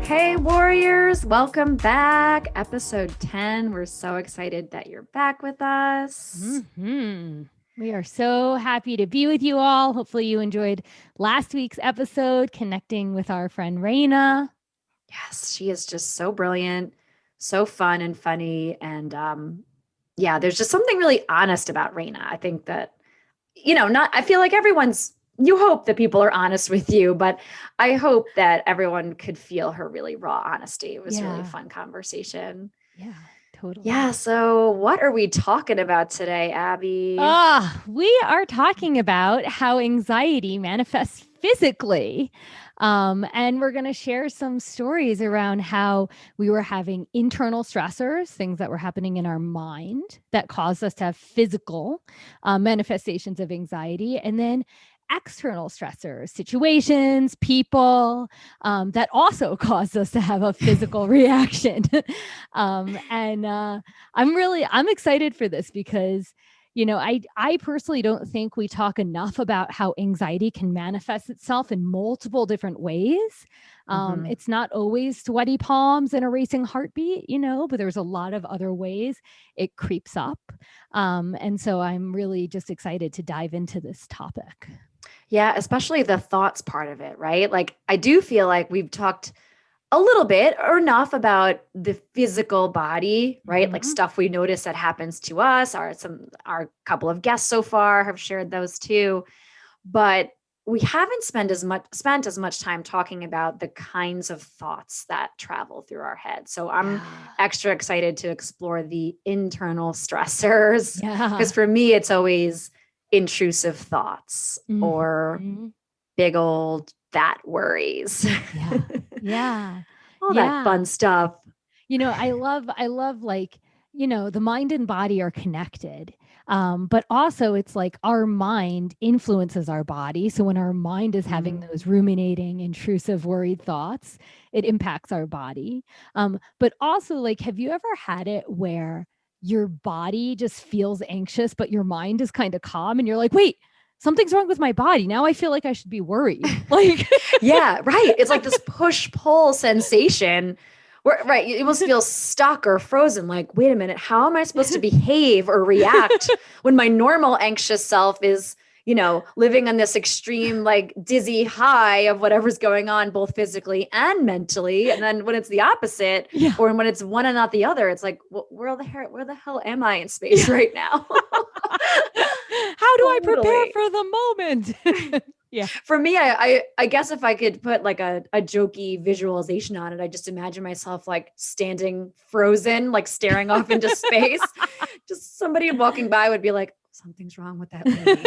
Hey, warriors, welcome back. Episode 10. We're so excited that you're back with us. We are so happy to be with you all. Hopefully, you enjoyed last week's episode connecting with our friend Raina. Yes, she is just so brilliant, so fun and funny. And yeah, there's just something really honest about Raina. I think that, I feel like you hope that people are honest with you, but I hope that everyone could feel her really raw honesty. It was a really fun conversation. Yeah, totally. Yeah. So, what are we talking about today, Abby? We are talking about how anxiety manifests physically. And we're going to share some stories around how we were having internal stressors, things that were happening in our mind that caused us to have physical manifestations of anxiety. And then external stressors, situations, people that also caused us to have a physical reaction. I'm excited for this because I personally don't think we talk enough about how anxiety can manifest itself in multiple different ways. It's not always sweaty palms and a racing heartbeat, but there's a lot of other ways it creeps up. And so I'm really just excited to dive into this topic. Yeah, especially the thoughts part of it, right? Like, I do feel like we've talked a little bit or enough about the physical body, right? Like Mhm. stuff we notice that happens to us. Our couple of guests so far have shared those too, but we haven't spent as much time talking about the kinds of thoughts that travel through our head. So I'm Yeah. extra excited to explore the internal stressors because Yeah. for me it's always intrusive thoughts or Mhm. big old that worries. Yeah. Yeah. All that Yeah. fun stuff. I love like, the mind and body are connected. But also it's like our mind influences our body. So when our mind is having Mm. those ruminating, intrusive, worried thoughts, it impacts our body. But also, like, have you ever had it where your body just feels anxious, but your mind is kind of calm and you're like, wait, something's wrong with my body. Now I feel like I should be worried. Like, Yeah, right. It's like this push pull sensation where, right, you almost feel stuck or frozen. Like, wait a minute, how am I supposed to behave or react when my normal anxious self is, living on this extreme, like dizzy high of whatever's going on, both physically and mentally. And then when it's the opposite, yeah. or when it's one and not the other, it's like, where the hell am I in space Yeah. right now? How do I prepare Totally. for the moment? Yeah. For me, I guess if I could put like a jokey visualization on it, I just imagine myself like standing frozen, like staring off into space. Just somebody walking by would be like, something's wrong with that lady.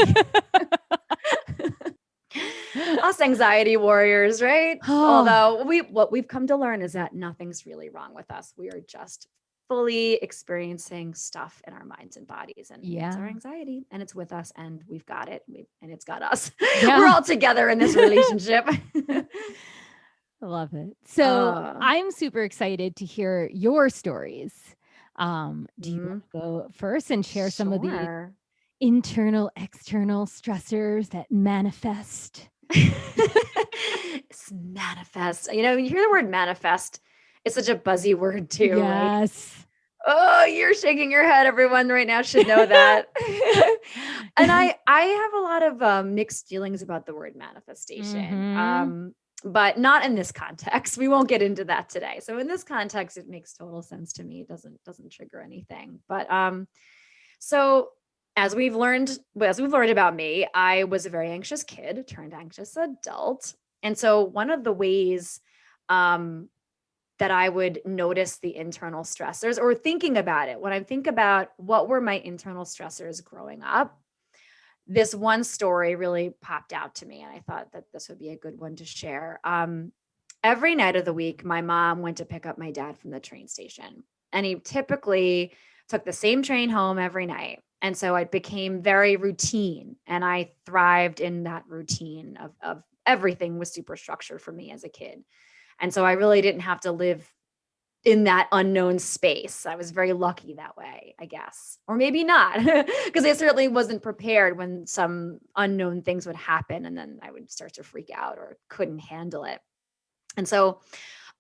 Us anxiety warriors, right? Oh, Although what we've come to learn is that nothing's really wrong with us. We are just fully experiencing stuff in our minds and bodies, and it's our yeah. anxiety, and it's with us, and we've got it, and it's got us. We're Yeah. all together in this relationship. I love it. So uh, I'm super excited to hear your stories. Do you want mm, to go first and share some of the sure. internal, external stressors that manifest? It's manifest. When you hear the word manifest, it's such a buzzy word too, right? Yes. Oh, you're shaking your head. Everyone right now should know that. And I have a lot of mixed feelings about the word manifestation. Mm-hmm. But not in this context. We won't get into that today. So in this context, it makes total sense to me. It doesn't trigger anything. But so as we've learned about me, I was a very anxious kid, turned anxious adult. And so one of the ways um that I would notice the internal stressors or thinking about it, when I think about what were my internal stressors growing up, this one story really popped out to me. And I thought that this would be a good one to share. Every night of the week, my mom went to pick up my dad from the train station. And he typically took the same train home every night. And so it became very routine. And I thrived in that routine of everything was super structured for me as a kid. And so I really didn't have to live in that unknown space. I was very lucky that way, I guess. Or maybe not, because I certainly wasn't prepared when some unknown things would happen and then I would start to freak out or couldn't handle it. And so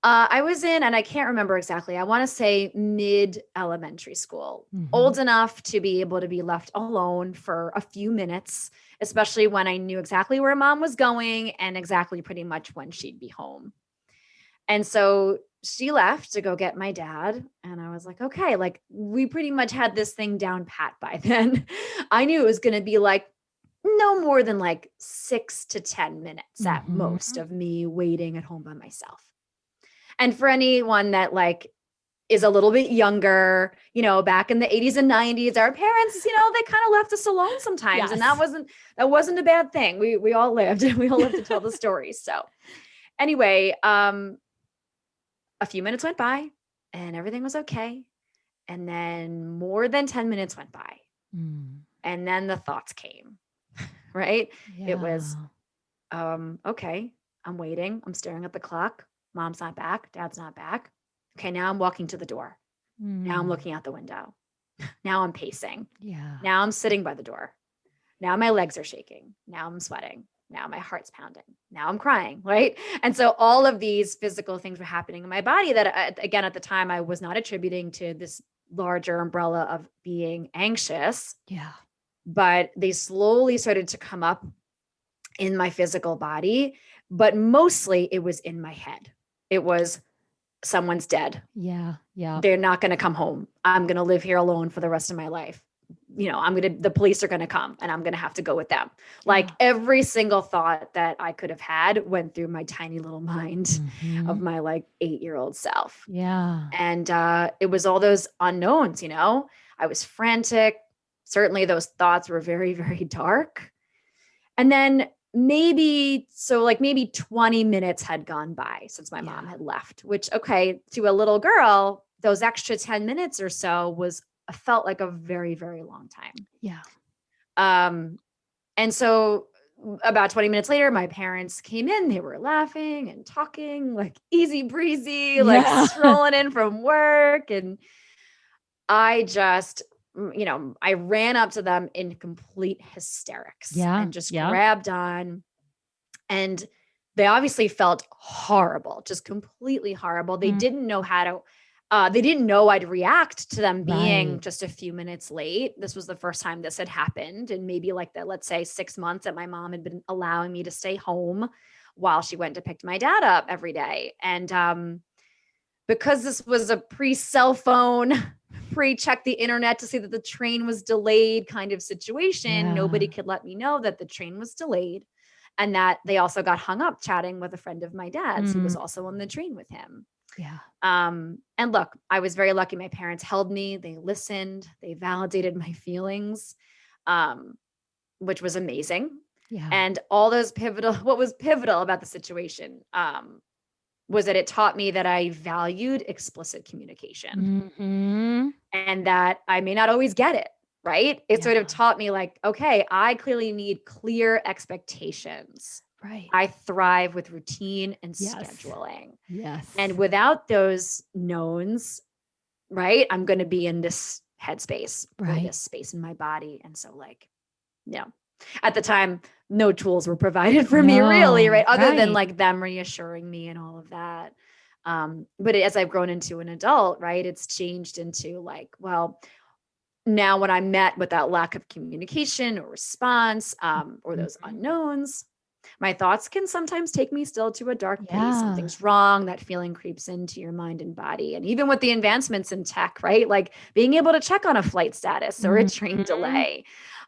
I was in, and I can't remember exactly, I want to say mid elementary school, Mhm. old enough to be able to be left alone for a few minutes, especially when I knew exactly where mom was going and exactly pretty much when she'd be home. And so she left to go get my dad. And I was like, okay, like we pretty much had this thing down pat by then. I knew it was going to be like no more than like 6 to 10 minutes at most Mhm. of me waiting at home by myself. And for anyone that like is a little bit younger, back in the 80s and 90s, our parents, they kind of left us alone sometimes. And Yes. that wasn't a bad thing. We all lived and we all lived to tell the stories. So anyway, a few minutes went by and everything was okay. And then more than 10 minutes went by. Mm. And then the thoughts came, right? It was, Yeah. okay, I'm waiting. I'm staring at the clock. Mom's not back. Dad's not back. Okay, now I'm walking to the door. Now I'm Mm. looking out the window. Now I'm pacing. Yeah. Now I'm sitting by the door. Now my legs are shaking. Now I'm sweating. Now my heart's pounding. Now I'm crying, right? And so all of these physical things were happening in my body that, again, at the time, I was not attributing to this larger umbrella of being anxious, Yeah. but they slowly started to come up in my physical body. But mostly it was in my head. It was, someone's dead. Yeah. Yeah. They're not going to come home. I'm going to live here alone for the rest of my life. The police are going to come and I'm going to have to go with them. Like Yeah. every single thought that I could have had went through my tiny little mind of Mhm. my like 8-year-old self. Yeah. And it was all those unknowns, I was frantic. Certainly those thoughts were very, very dark. And then maybe 20 minutes had gone by since my mom had left, which, okay, to a little girl, those extra 10 minutes or so felt like a very, very long time. Yeah. And so about 20 minutes later, my parents came in. They were laughing and talking like easy breezy, like Yeah. strolling in from work. And I just, I ran up to them in complete hysterics Yeah. and just Yeah. grabbed on. And they obviously felt horrible, just completely horrible. They Mm. didn't know how to, they didn't know I'd react to them being Right. just a few minutes late. This was the first time this had happened. And maybe like that, let's say 6 months that my mom had been allowing me to stay home while she went to pick my dad up every day. And because this was a pre-cell phone, pre-check the internet to see that the train was delayed kind of situation, nobody Yeah. could let me know that the train was delayed and that they also got hung up chatting with a friend of my dad's who was Mm. also on the train with him. Yeah. And look, I was very lucky. My parents held me, they listened, they validated my feelings, which was amazing. Yeah. And what was pivotal about the situation, was that it taught me that I valued explicit communication Mhm. and that I may not always get it, right? It sort of Yeah. taught me like, okay, I clearly need clear expectations. Right. I thrive with routine and Yes. scheduling. Yes. And without those knowns, right, I'm going to be in this headspace or Right. this space in my body. And so like, at the time, no tools were provided for me really, No. right? Other than Right. like them reassuring me and all of that. But as I've grown into an adult, right, it's changed into like, well, now when I'm met with that lack of communication or response, or those Mhm. unknowns, my thoughts can sometimes take me still to a dark place. Yeah. Something's wrong. That feeling creeps into your mind and body. And even with the advancements in tech, right? Like being able to check on a flight status or a train Mhm. delay,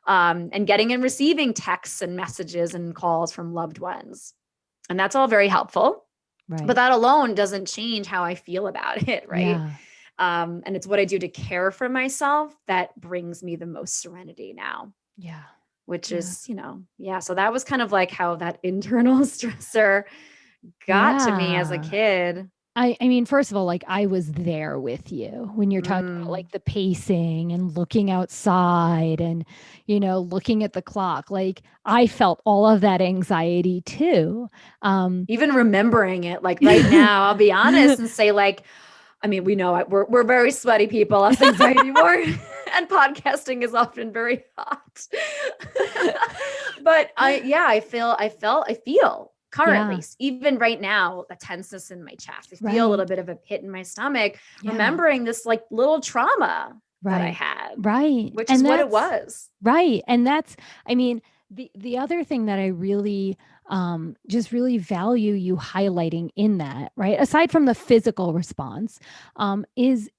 and getting and receiving texts and messages and calls from loved ones. And that's all very helpful. Right. But that alone doesn't change how I feel about it, right? Yeah. And it's what I do to care for myself that brings me the most serenity now, Yeah. which Yeah. is, so that was kind of like how that internal stressor got to me as a Yeah. kid. I mean, first of all, like I was there with you when you're talking about like the pacing and looking outside and, looking at the clock. Like I felt all of that anxiety too. Even remembering it, like right now, I'll be honest and say like, I mean, we know it. We're very sweaty people, us anxiety warriors, and podcasting is often very hot. But I feel currently. Yeah. Even right now, the tenseness in my chest, I feel a Right. little bit of a pit in my stomach, Yeah. remembering this like little trauma that I Right. had, Right. which is And what it that's was. right. And that's, I mean, the other thing that I really just really value you highlighting in that, right? Aside from the physical response, is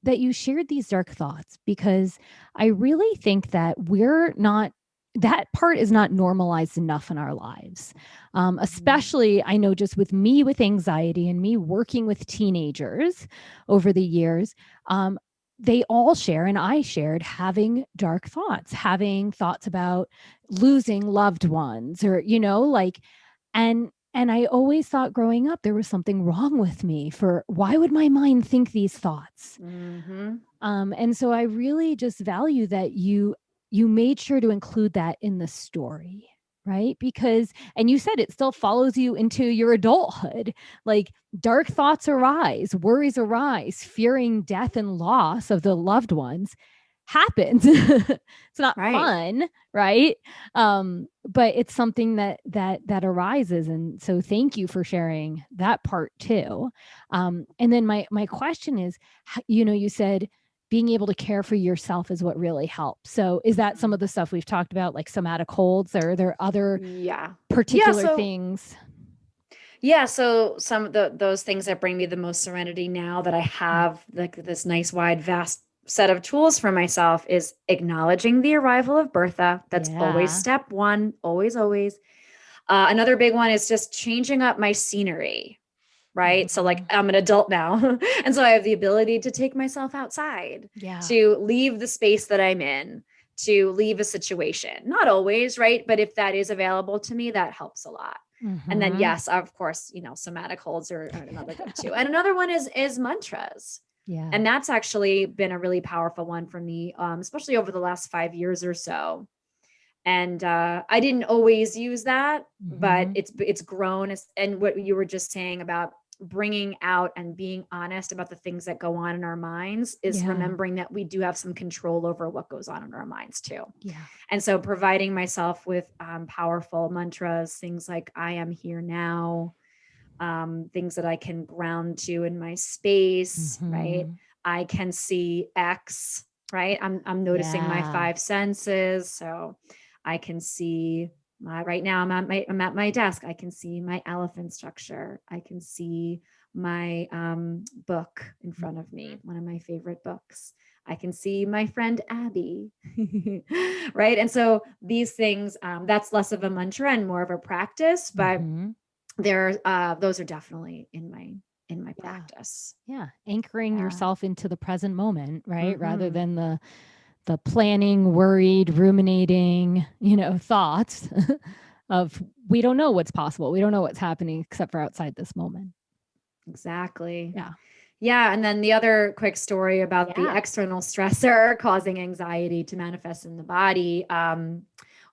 that you shared these dark thoughts, because I really think that we're not, that part is not normalized enough in our lives. Especially, I know, just with me with anxiety and me working with teenagers over the years, they all share, and I shared, having dark thoughts, having thoughts about losing loved ones, or, like, and I always thought growing up there was something wrong with me, for why would my mind think these thoughts? Mm-hmm. And so I really just value that you made sure to include that in the story, right? Because, and you said it still follows you into your adulthood. Like, dark thoughts arise, worries arise, fearing death and loss of the loved ones happens. It's not Right. fun, right? But it's something that arises. And so thank you for sharing that part too. And then my question is, you said being able to care for yourself is what really helps. So is that some of the stuff we've talked about, like somatic holds, or are there other Yeah. Yeah. particular So, things? yeah. So some of those things that bring me the most serenity now that I have like this nice, wide, vast set of tools for myself is acknowledging the arrival of Bertha. That's always Yeah. step one, always, always. Another big one is just changing up my scenery. Right. So, like, Mhm. I'm an adult now. And so I have the ability to take myself outside, Yeah. to leave the space that I'm in, to leave a situation. Not always, right? But if that is available to me, that helps a lot. And then, Mhm. yes, of course, somatic holds are another go-to. And another one is mantras. Yeah. And that's actually been a really powerful one for me, especially over the last 5 years or so. And I didn't always use that, but Mhm. it's grown. And what you were just saying about bringing out and being honest about the things that go on in our minds is Yeah. remembering that we do have some control over what goes on in our minds too. Yeah. And so providing myself with powerful mantras, things like I am here now, things that I can ground to in my space, right? Mhm. I can see X, right? I'm noticing my Yeah. five senses. So I can see right now I'm at my desk. I can see my elephant structure. I can see my book in front of me, Mhm. one of my favorite books. I can see my friend Abby, right? And so these things, that's less of a mantra and more of a practice, but Mhm. those are definitely in my Yeah. practice. Yeah. Anchoring Yeah. yourself into the present moment, right? Rather Mm-hmm. than the planning, worried, ruminating, thoughts of, we don't know what's possible. We don't know what's happening except for outside this moment. Exactly. Yeah. Yeah. And then the other quick story about the Yeah. external stressor causing anxiety to manifest in the body.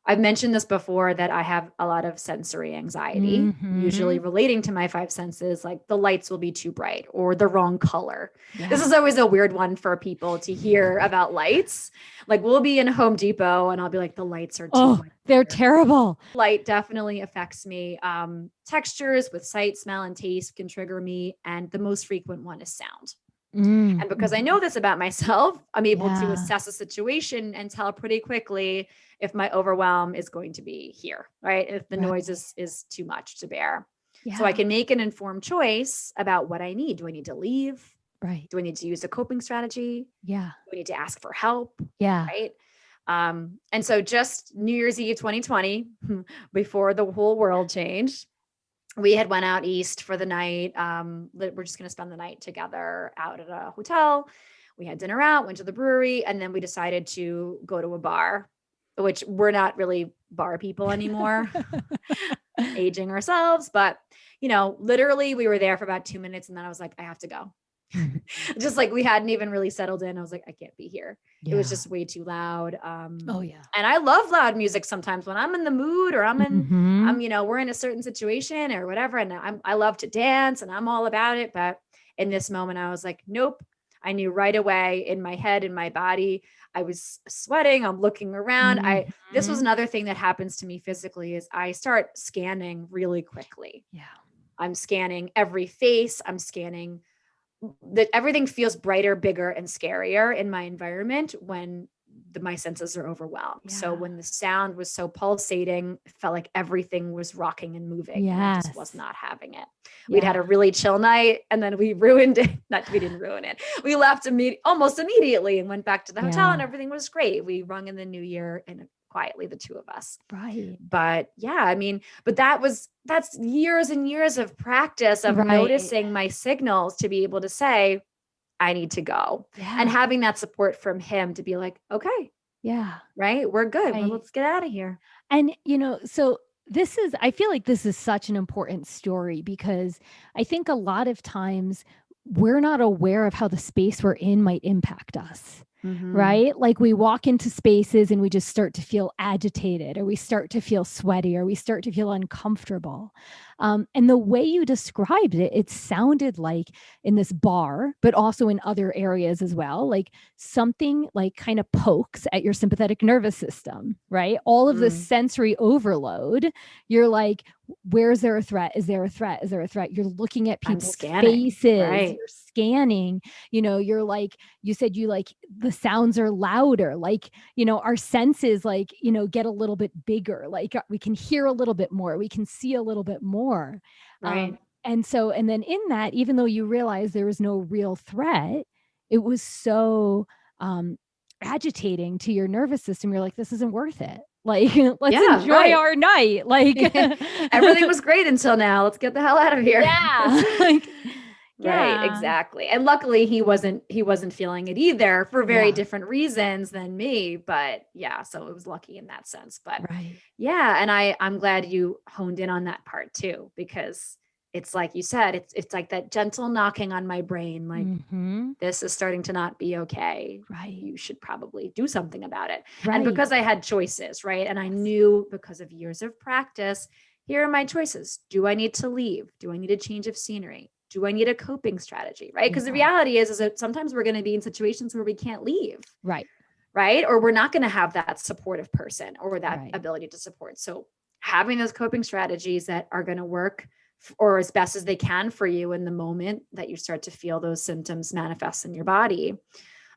I've mentioned this before that I have a lot of sensory anxiety, usually Mhm. relating to my five senses, like the lights will be too bright or the wrong color. This Yeah. is always a weird one for people to hear about lights. Like we'll be in Home Depot and I'll be like, the lights are too Oh, white they're here. terrible. Light definitely affects me. Textures with sight, smell, and taste can trigger me. And the most frequent one is sound. And because I know Mhm. this about myself, I'm able to Yeah. assess a situation and tell pretty quickly if my overwhelm is going to be here, right? If the Right. noise is too much to bear. So I Yeah. can make an informed choice about what I need. Do I need to leave? Right. Do I need to use a coping strategy? Yeah. Do I need to ask for help? Yeah. Right. And so just New Year's Eve 2020, before the whole world changed, we had went out east for the night. We're just going to spend the night together out at a hotel. We had dinner out, went to the brewery, and then we decided to go to a bar, which we're not really bar people anymore, aging ourselves. But, literally we were there for about 2 minutes and then I was like, I have to go. Mhm. Just like we hadn't even really settled in. I was like, I can't be here. It was Yeah. just way too loud. Oh, yeah. And I love loud music sometimes when I'm in the mood or Mhm. we're in a certain situation or whatever. And I love to dance and I'm all about it. But in this moment, I was like, nope. I knew right away in my head, in my body, I was sweating. I'm looking around. This was Mhm. another thing that happens to me physically is I start scanning really quickly. Yeah. I'm scanning every face. I'm scanning that everything feels brighter, bigger, and scarier in my environment when my senses are overwhelmed. So Yeah. when the sound was so pulsating, it felt like everything was rocking and moving, and I just was Yes. not having it. We'd had Yeah. a really chill night, and then we ruined it. Not we didn't ruin it. We left almost immediately and went back to the hotel, and Yeah. everything was great. We rung in the new year and quietly, the two of us. Right. But yeah, I mean, but that's years and years of practice of Right. noticing my signals to be able to say, I need to go. And Yeah. having that support from him to be like, okay, Yeah. right, we're good. Well, Right. let's get out of here. And, so I feel like this is such an important story because I think a lot of times we're not aware of how the space we're in might impact us. Mm-hmm. Right? Like we walk into spaces and we just start to feel agitated or we start to feel sweaty or we start to feel uncomfortable. And the way you described it, it sounded like in this bar, but also in other areas as well, like something like kind of pokes at your sympathetic nervous system, right? All of this Mm. sensory overload, you're like, where's there a threat? Is there a threat? Is there a threat? You're looking at I'm people's scanning. faces, Right. you're scanning, you're like, you said you like the sounds are louder, like, our senses like, get a little bit bigger, like we can hear a little bit more, we can see a little bit more. Right. And then in that, even though you realize there was no real threat, it was so agitating to your nervous system. You're like, this isn't worth it. Like, let's Yeah. enjoy Right. our night. Like, Everything was great until now. Let's get the hell out of here. yeah. Like, Right, yeah. exactly. And luckily he wasn't feeling it either for very Yeah. different reasons than me, but yeah, so it was lucky in that sense. But Right. yeah, and I'm glad you honed in on that part too, because it's like you said, it's like that gentle knocking on my brain, like Mm-hmm. this is starting to not be okay. Right. You should probably do something about it. And Right. because I had choices, right? And I Yes. knew because of years of practice, here are my choices. Do I need to leave? Do I need a change of scenery? Do I need a coping strategy? Right. Because the Yeah. reality is that sometimes we're going to be in situations where we can't leave. Right. Right. Or we're not going to have that supportive person or that Right. ability to support. So having those coping strategies that are going to work or as best as they can for you in the moment that you start to feel those symptoms manifest in your body.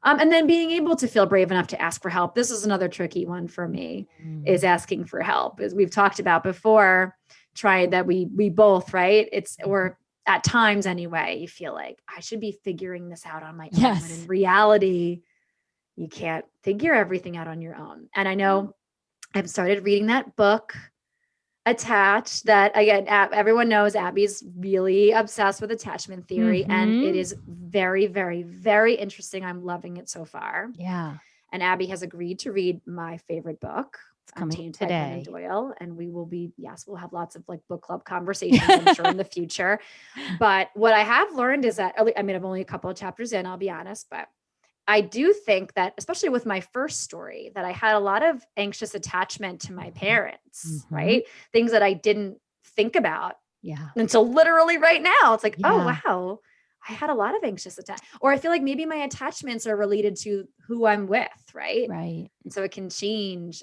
And then being able to feel brave enough to ask for help. This is another tricky one for me, is asking for help. As we've talked about before, tried that we both, right? Or at times anyway, you feel like I should be figuring this out on my own. Yes. And in reality, you can't figure everything out on your own. And I know I've started reading that book, Attached, that again, everyone knows Abby's really obsessed with attachment theory, and it Mm-hmm. is very, very, very interesting. I'm loving it so far. Yeah. And Abby has agreed to read my favorite book, It's coming Untamed by Glennon today. Doyle. And we'll have lots of like book club conversations, I'm sure, in the future. But what I have learned is that, I mean, I'm only a couple of chapters in, I'll be honest, but I do think that, especially with my first story, that I had a lot of anxious attachment to my parents, Mm-hmm. right? Things that I didn't think about Yeah. until literally right now. It's like, oh, Yeah. wow, I had a lot of anxious attachment. Or I feel like maybe my attachments are related to who I'm with, right? Right. And so it can change.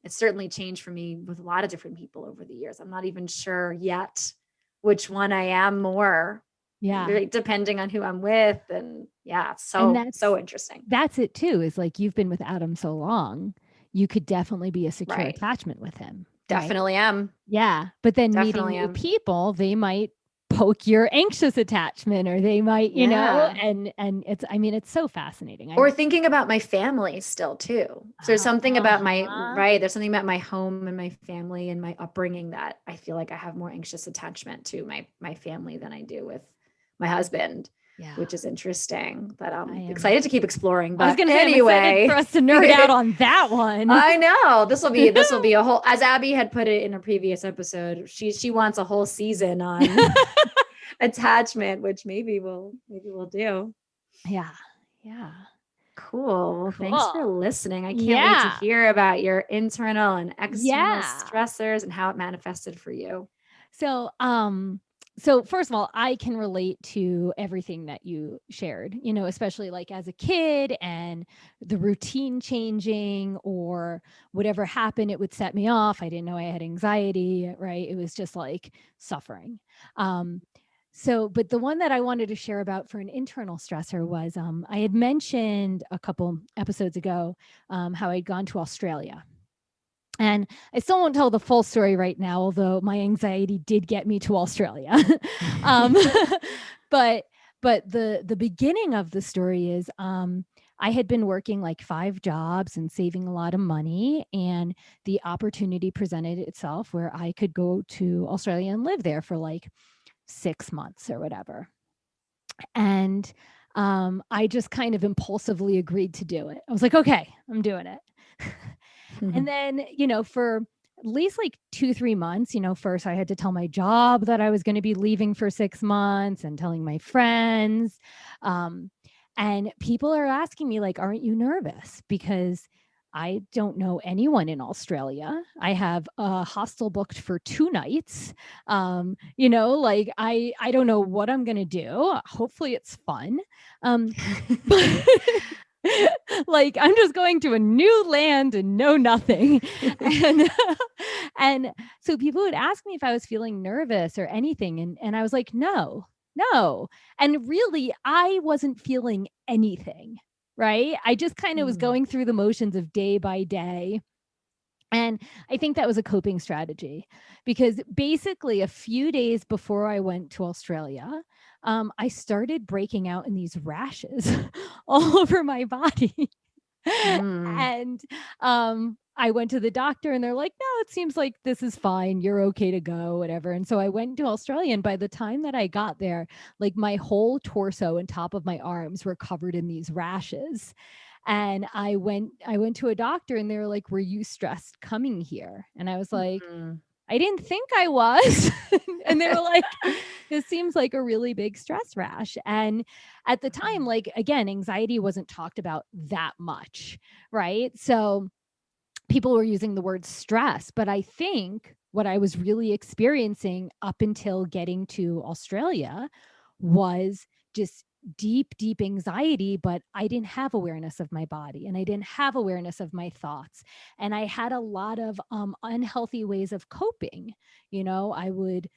It's certainly changed for me with a lot of different people over the years. I'm not even sure yet which one I am more, Yeah. really depending on who I'm with. And yeah, it's And so interesting. that's it too, is like you've been with Adam so long, you could definitely be a secure Right. attachment with him. Right? Definitely am. Yeah. But then meeting Definitely new am. people, they might poke your anxious attachment or they might, Yeah. and it's so fascinating. Or thinking about my family still too. So there's something about there's something about my home and my family and my upbringing that I feel like I have more anxious attachment to my family than I do with my husband. Yeah. Which is interesting, but I'm I am excited to keep exploring. But I was gonna say, anyway, I'm excited for us to nerd out on that one. I know this will be a whole, as Abby had put it in a previous episode, she wants a whole season on attachment, which maybe we'll do. Yeah. Yeah. Cool. Well, thanks for Cool. listening. I can't wait to hear about your internal and external Yeah. stressors and how it manifested for you. So, so first of all, I can relate to everything that you shared, especially like as a kid and the routine changing or whatever happened, it would set me off. I didn't know I had anxiety, right? It was just like suffering. Um, but the one that I wanted to share about for an internal stressor was I had mentioned a couple episodes ago how I'd gone to Australia. And I still won't tell the full story right now, although my anxiety did get me to Australia. um, but the beginning of the story is I had been working like 5 jobs and saving a lot of money, and the opportunity presented itself where I could go to Australia and live there for like 6 months or whatever. And I just kind of impulsively agreed to do it. I was like, okay, I'm doing it. And then, for at least like 2, 3 months, first I had to tell my job that I was going to be leaving for 6 months and telling my friends. And people are asking me, like, aren't you nervous? Because I don't know anyone in Australia. I have a hostel booked for 2 nights. Like I don't know what I'm gonna do. Hopefully it's fun. But like I'm just going to a new land and know nothing. and and so people would ask me if I was feeling nervous or anything. And I was like, no, no. And really, I wasn't feeling anything. Right. I just kind of was going through the motions of day by day. And I think that was a coping strategy because basically a few days before I went to Australia, I started breaking out in these rashes all over my body. And I went to the doctor and they're like, no, it seems like this is fine. You're okay to go, whatever. And so I went to Australia. And by the time that I got there, like my whole torso and top of my arms were covered in these rashes. And I went to a doctor and they were like, were you stressed coming here? And I was like, I didn't think I was. And they were like, this seems like a really big stress rash. And at the time, like, again, anxiety wasn't talked about that much. Right. So people were using the word stress, but I think what I was really experiencing up until getting to Australia was just deep anxiety, but I didn't have awareness of my body and I didn't have awareness of my thoughts. And I had a lot of unhealthy ways of coping. I would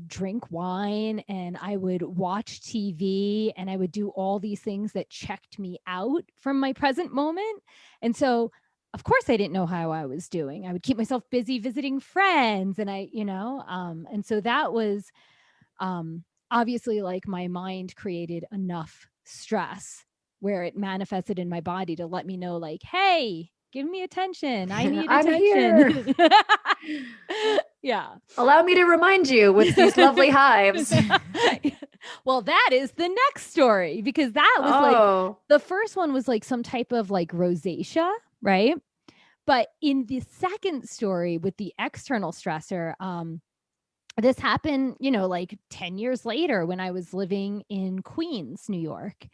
drink wine and I would watch TV and I would do all these things that checked me out from my present moment. And so of course I didn't know how I was doing. I would keep myself busy visiting friends and and so that was obviously like my mind created enough stress where it manifested in my body to let me know like, hey, give me attention. I need I'm here. attention. Yeah. Allow me to remind you with these lovely hives. Well, that is the next story because that was like the first one was like some type of like rosacea, right? But in the second story with the external stressor, this happened, like 10 years later when I was living in Queens, New York.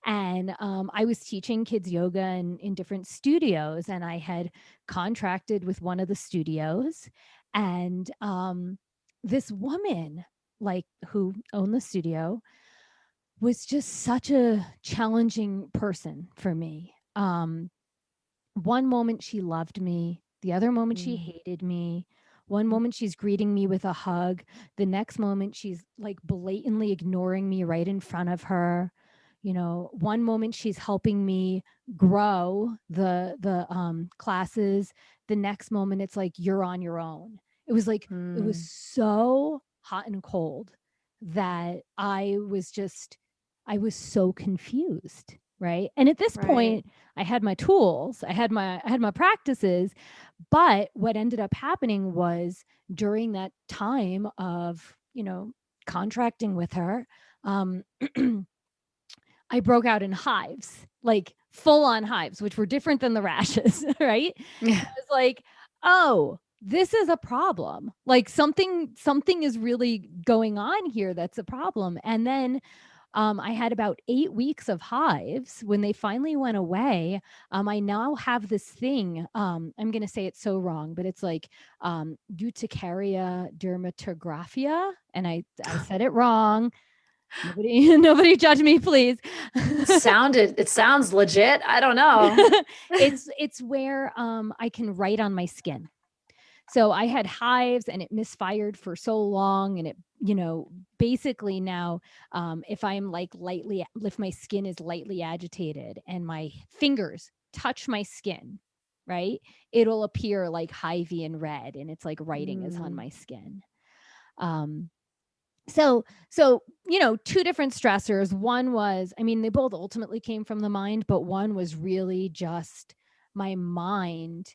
And I was teaching kids yoga in different studios. And I had contracted with one of the studios. And this woman, like who owned the studio, was just such a challenging person for me. One moment she loved me, the other moment she hated me. One moment she's greeting me with a hug, the next moment she's like blatantly ignoring me right in front of her. One moment she's helping me grow the classes, the next moment it's like you're on your own. It was like it was so hot and cold that I was so confused, right? And at this point, I had my tools, I had my practices, but what ended up happening was during that time of, contracting with her, I broke out in hives, like full on hives, which were different than the rashes, right? Yeah. I was like, oh, this is a problem. Like something is really going on here that's a problem. And then I had about 8 weeks of hives. When they finally went away, I now have this thing. I'm going to say it so wrong, but it's like urticaria dermatographia. And I said it wrong. Nobody judge me, please. It sounds legit. I don't know. It's where I can write on my skin. So I had hives and it misfired for so long. And it, basically now, if my skin is lightly agitated and my fingers touch my skin, right, it'll appear like hivey and red. And it's like writing is on my skin. So, two different stressors. One was, they both ultimately came from the mind, but one was really just my mind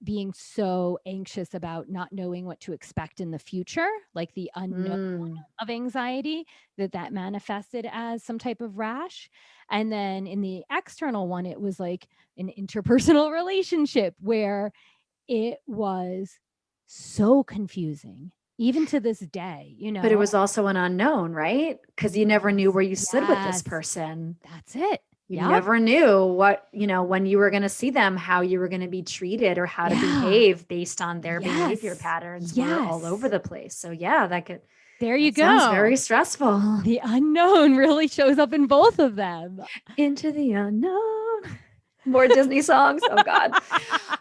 being so anxious about not knowing what to expect in the future, like the unknown of anxiety that manifested as some type of rash. And then in the external one, it was like an interpersonal relationship where it was so confusing. Even to this day, But it was also an unknown, right? Because you never knew where you stood with this person. That's it. You never knew what, when you were going to see them, how you were going to be treated or how to behave based on their behavior patterns were all over the place. So there you go. Sounds very stressful. The unknown really shows up in both of them. Into the unknown. More Disney songs. Oh God.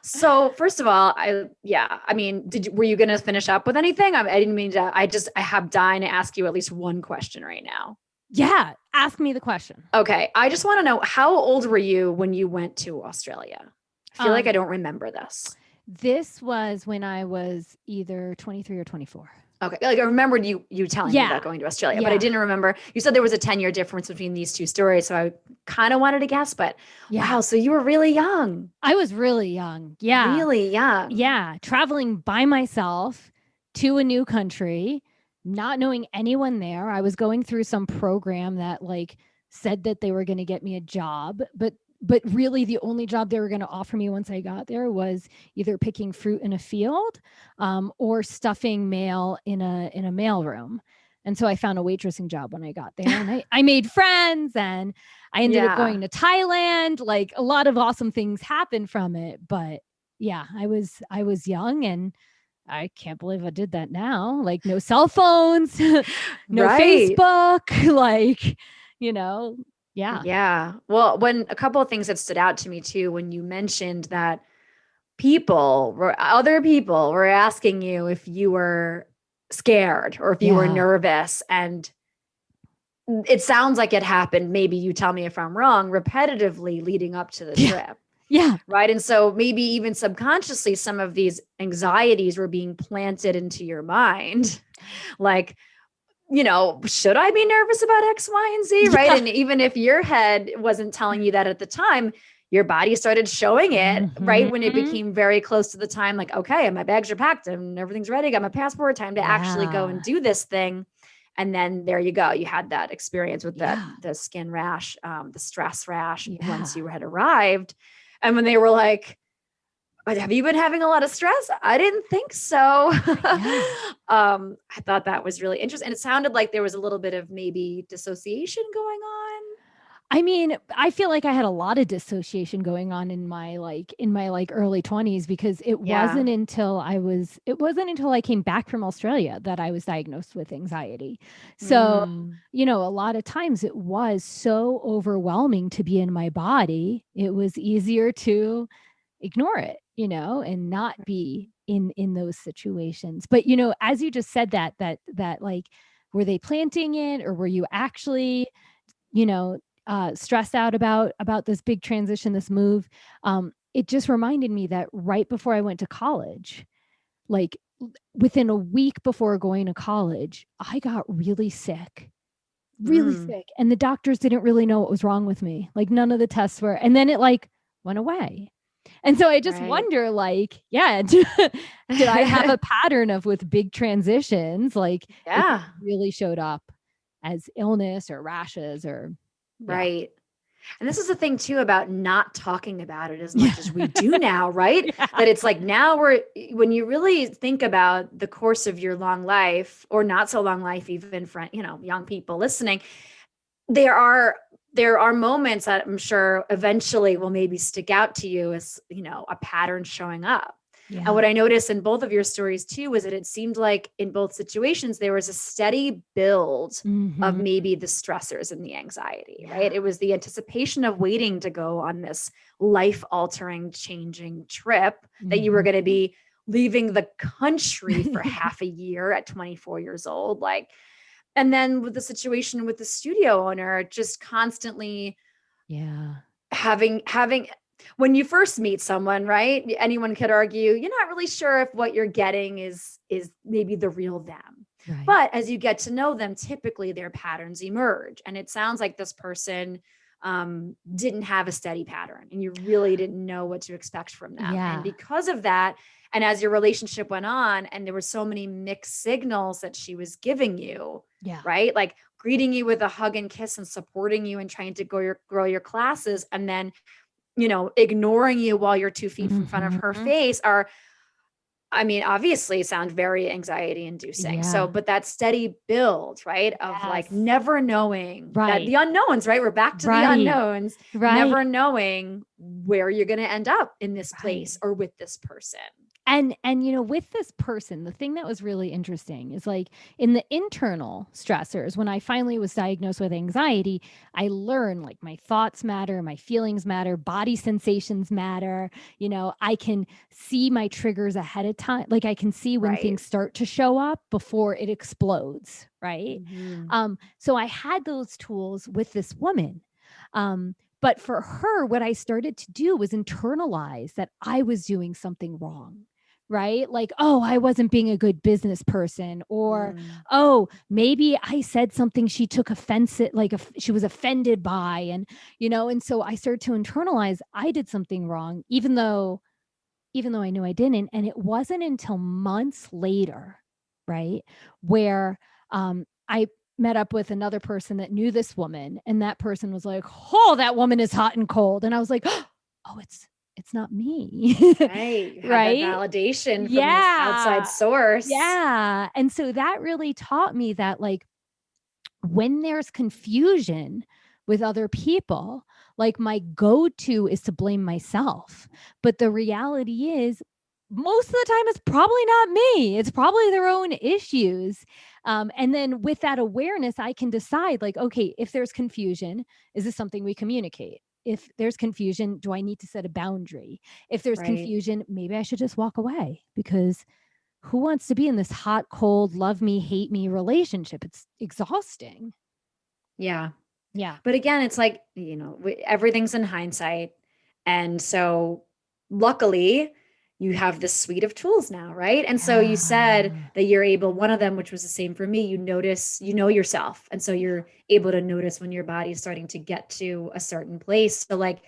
So first of all, were you going to finish up with anything? I didn't mean to, I have dying to ask you at least one question right now. Yeah. Ask me the question. Okay. I just want to know, how old were you when you went to Australia? I feel like I don't remember this. This was when I was either 23 or 24. Okay. Like I remembered you telling me about going to Australia, but I didn't remember. You said there was a 10-year difference between these two stories. So I kind of wanted to guess, but wow. So you were really young. I was really young. Yeah. Really young. Yeah. Traveling by myself to a new country, not knowing anyone there. I was going through some program that said that they were going to get me a job, but really the only job they were going to offer me once I got there was either picking fruit in a field or stuffing mail in a mail room. And so I found a waitressing job when I got there, and I made friends, and I ended up going to Thailand. Like a lot of awesome things happened from it. But yeah, I was young, and I can't believe I did that now. Like no cell phones, no Facebook, Yeah. Yeah. Well, when a couple of things that stood out to me too, when you mentioned that other people were asking you if you were scared or if you were nervous, and it sounds like it happened, maybe you tell me if I'm wrong, repetitively leading up to the trip. Yeah. Right. And so maybe even subconsciously, some of these anxieties were being planted into your mind. Like, should I be nervous about X, Y, and Z? Right. And even if your head wasn't telling you that at the time, your body started showing it, right? When it became very close to the time, like, okay, my bags are packed and everything's ready. I got my passport, time to actually go and do this thing. And then there you go. You had that experience with the skin rash, the stress rash once you had arrived. And when they were like, have you been having a lot of stress? I didn't think so. I thought that was really interesting. And it sounded like there was a little bit of maybe dissociation going on. I feel like I had a lot of dissociation going on in my early 20s, because it wasn't until I came back from Australia that I was diagnosed with anxiety. So, a lot of times it was so overwhelming to be in my body. It was easier to ignore it, and not be in those situations. But, as you just said that like, were they planting it, or were you actually, stressed out about this big transition, this move? It just reminded me that right before I went to college, like within a week before going to college, I got really sick. And the doctors didn't really know what was wrong with me. Like none of the tests were, and then it went away. And so I just wonder, did I have a pattern of with big transitions, it really showed up as illness or rashes or. Right. And this is the thing too about not talking about it as much as we do now, right? That it's like now when you really think about the course of your long life or not so long life, even for, young people listening, there are moments that I'm sure eventually will maybe stick out to you as, a pattern showing up. Yeah. And what I noticed in both of your stories too was that it seemed like in both situations there was a steady build of maybe the stressors and the anxiety, right? It was the anticipation of waiting to go on this life-altering, changing trip that you were going to be leaving the country for half a year at 24 years old. Like, and then with the situation with the studio owner, just constantly having when you first meet someone, right? Anyone could argue you're not really sure if what you're getting is maybe the real them. Right. But as you get to know them, typically their patterns emerge. And it sounds like this person didn't have a steady pattern and you really didn't know what to expect from them. Yeah. And because of that, and as your relationship went on and there were so many mixed signals that she was giving you, right? Like greeting you with a hug and kiss and supporting you and trying to grow your classes, and then ignoring you while you're 2 feet in front of her face obviously sound very anxiety inducing. Yeah. So, but that steady build, right? Of like never knowing that the unknowns, right? We're back to the unknowns, never knowing where you're going to end up in this place or with this person. And with this person, the thing that was really interesting is like in the internal stressors, when I finally was diagnosed with anxiety, I learned like my thoughts matter, my feelings matter, body sensations matter. I can see my triggers ahead of time. Like I can see when things start to show up before it explodes. Right. So I had those tools with this woman. But for her, what I started to do was internalize that I was doing something wrong. Right? Like, oh, I wasn't being a good business person, or, oh, maybe I said something she took offense at, like she was offended by. And, and so I started to internalize I did something wrong, even though I knew I didn't. And it wasn't until months later, right, where I met up with another person that knew this woman, and that person was like, oh, that woman is hot and cold. And I was like, oh, it's not me. Right. Right. That validation from this outside source. Yeah. And so that really taught me that like when there's confusion with other people, like my go-to is to blame myself. But the reality is most of the time it's probably not me. It's probably their own issues. And then with that awareness, I can decide like, okay, if there's confusion, is this something we communicate? If there's confusion, do I need to set a boundary? If there's confusion, maybe I should just walk away, because who wants to be in this hot, cold, love me, hate me relationship? It's exhausting. Yeah. Yeah. But again, it's like, everything's in hindsight. And so luckily you have this suite of tools now, right? And so you said that you're able, one of them, which was the same for me, you notice, yourself. And so you're able to notice when your body's starting to get to a certain place. So like,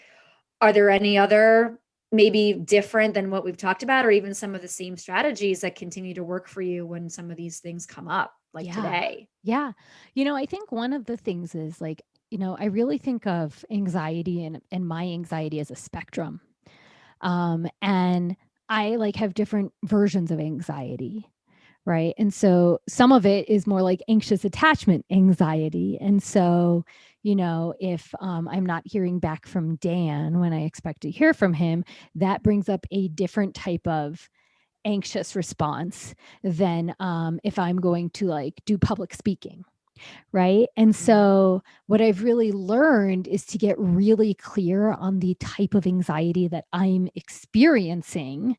are there any other maybe different than what we've talked about, or even some of the same strategies that continue to work for you when some of these things come up like today? Yeah. I think one of the things is like, I really think of anxiety and my anxiety as a spectrum. And I like have different versions of anxiety. Right. And so some of it is more like anxious attachment anxiety. And so, if I'm not hearing back from Dan when I expect to hear from him, that brings up a different type of anxious response than if I'm going to like do public speaking. Right. And so what I've really learned is to get really clear on the type of anxiety that I'm experiencing,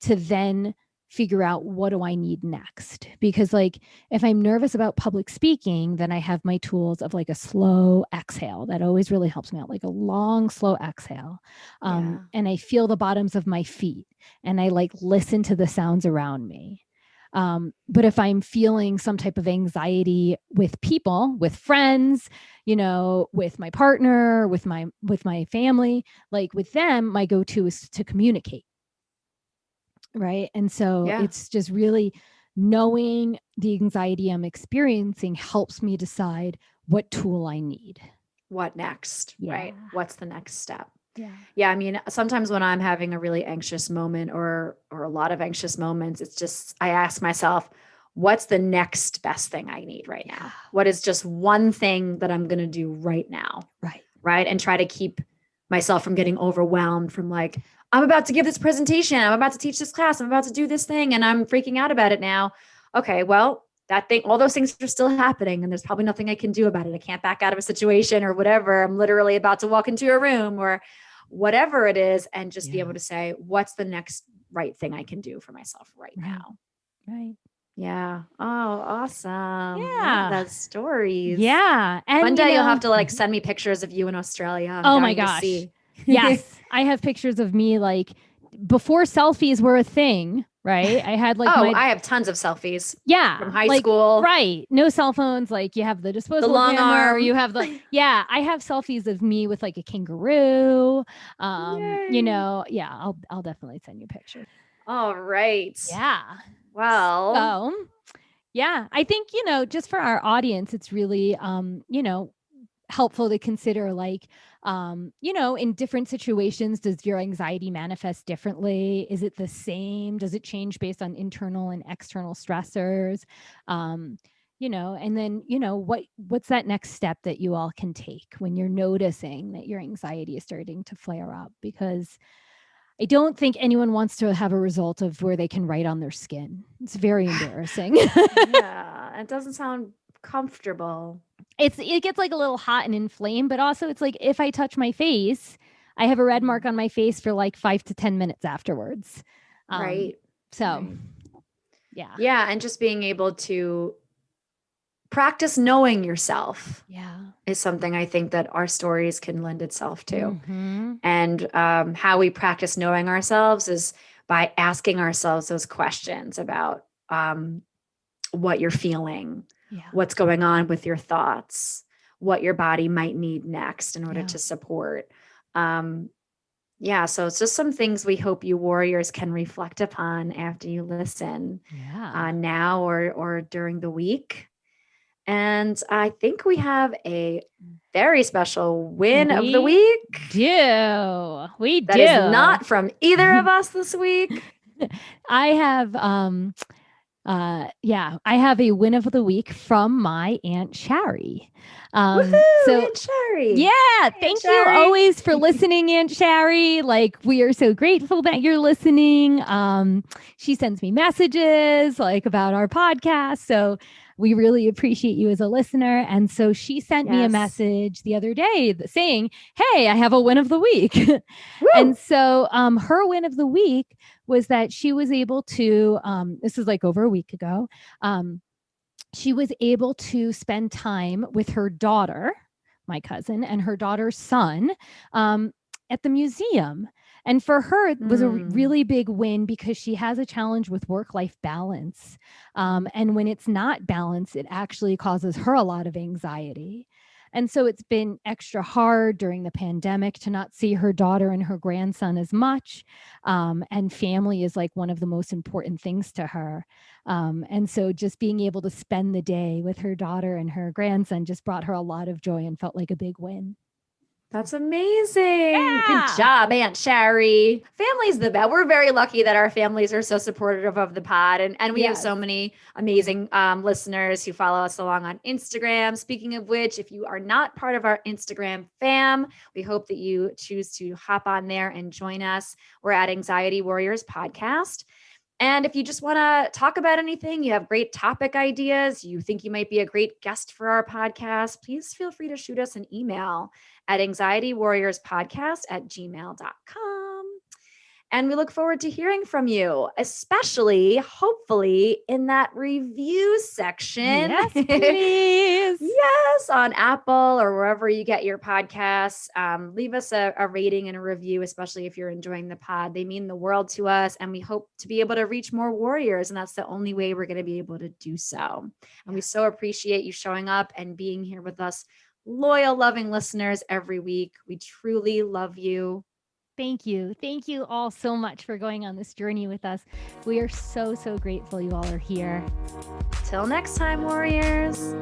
to then figure out what do I need next. Because like if I'm nervous about public speaking, then I have my tools of like a slow exhale that always really helps me out, like a long slow exhale. And I feel the bottoms of my feet and I like listen to the sounds around me. But if I'm feeling some type of anxiety with people, with friends, with my partner, with my family, like with them, my go-to is to communicate. Right. And so it's just really knowing the anxiety I'm experiencing helps me decide what tool I need. What next? Right. What's the next step? Yeah. I mean, sometimes when I'm having a really anxious moment or a lot of anxious moments, it's just, I ask myself, what's the next best thing I need right now? Yeah. What is just one thing that I'm going to do right now? Right. Right. And try to keep myself from getting overwhelmed from like, I'm about to give this presentation. I'm about to teach this class. I'm about to do this thing and I'm freaking out about it now. Okay. Well, that thing, all those things are still happening and there's probably nothing I can do about it. I can't back out of a situation or whatever. I'm literally about to walk into a room or whatever it is and just be able to say, what's the next right thing I can do for myself right now? Right. Yeah. Oh, awesome. Yeah. Love those stories. Yeah. And one day you'll have to like send me pictures of you in Australia. I'm oh my dying to gosh. see. Yes. I have pictures of me like before selfies were a thing, right? I had like I have tons of selfies. Yeah. From high school. Right. No cell phones. Like you have the disposable long camera, arm. or you have the I have selfies of me with like a kangaroo. You know, I'll definitely send you pictures. All right. Yeah. Well. So yeah, I think, you know, just for our audience, it's really you know, helpful to consider like you know, in different situations, does your anxiety manifest differently? Is it the same? Does it change based on internal and external stressors? You know, and then, you know, what's that next step that you all can take when you're noticing that your anxiety is starting to flare up? Because I don't think anyone wants to have a result of where they can write on their skin. It's very embarrassing. Yeah, it doesn't sound comfortable. It gets like a little hot and inflamed, but also it's like if I touch my face, I have a red mark on my face for like 5 to 10 minutes afterwards. Right. So, right. Yeah. Yeah, and just being able to practice knowing yourself. Yeah. Is something I think that our stories can lend itself to. Mm-hmm. And how we practice knowing ourselves is by asking ourselves those questions about what you're feeling, what's going on with your thoughts, what your body might need next in order to support. So it's just some things we hope you warriors can reflect upon after you listen now or during the week. And I think we have a very special win of the week. That is not from either of us this week. I have I have a win of the week from my Aunt Shari. Woohoo, Aunt Shari. Yeah, thank you always for listening, Aunt Shari. Like, we are so grateful that you're listening. She sends me messages like about our podcast. So we really appreciate you as a listener. And so she sent me a message the other day saying, hey, I have a win of the week. And so her win of the week was that she was able to, this is like over a week ago, she was able to spend time with her daughter, my cousin, and her daughter's son at the museum. And for her, it was a really big win because she has a challenge with work-life balance. And when it's not balanced, it actually causes her a lot of anxiety. And so it's been extra hard during the pandemic to not see her daughter and her grandson as much. And family is like one of the most important things to her. And so just being able to spend the day with her daughter and her grandson just brought her a lot of joy and felt like a big win. That's amazing. Yeah. Good job, Aunt Shari. Family's the best. We're very lucky that our families are so supportive of the pod. And we have so many amazing listeners who follow us along on Instagram. Speaking of which, if you are not part of our Instagram fam, we hope that you choose to hop on there and join us. We're at Anxiety Warriors Podcast. And if you just want to talk about anything, you have great topic ideas, you think you might be a great guest for our podcast, please feel free to shoot us an email at anxietywarriorspodcast@gmail.com. And we look forward to hearing from you, especially, hopefully, in that review section. Yes, please. Yes, on Apple or wherever you get your podcasts. Leave us a rating and a review, especially if you're enjoying the pod. They mean the world to us, and we hope to be able to reach more warriors, and that's the only way we're going to be able to do so. And we so appreciate you showing up and being here with us, loyal, loving listeners every week. We truly love you. Thank you. Thank you all so much for going on this journey with us. We are so, so grateful you all are here. Till next time, warriors.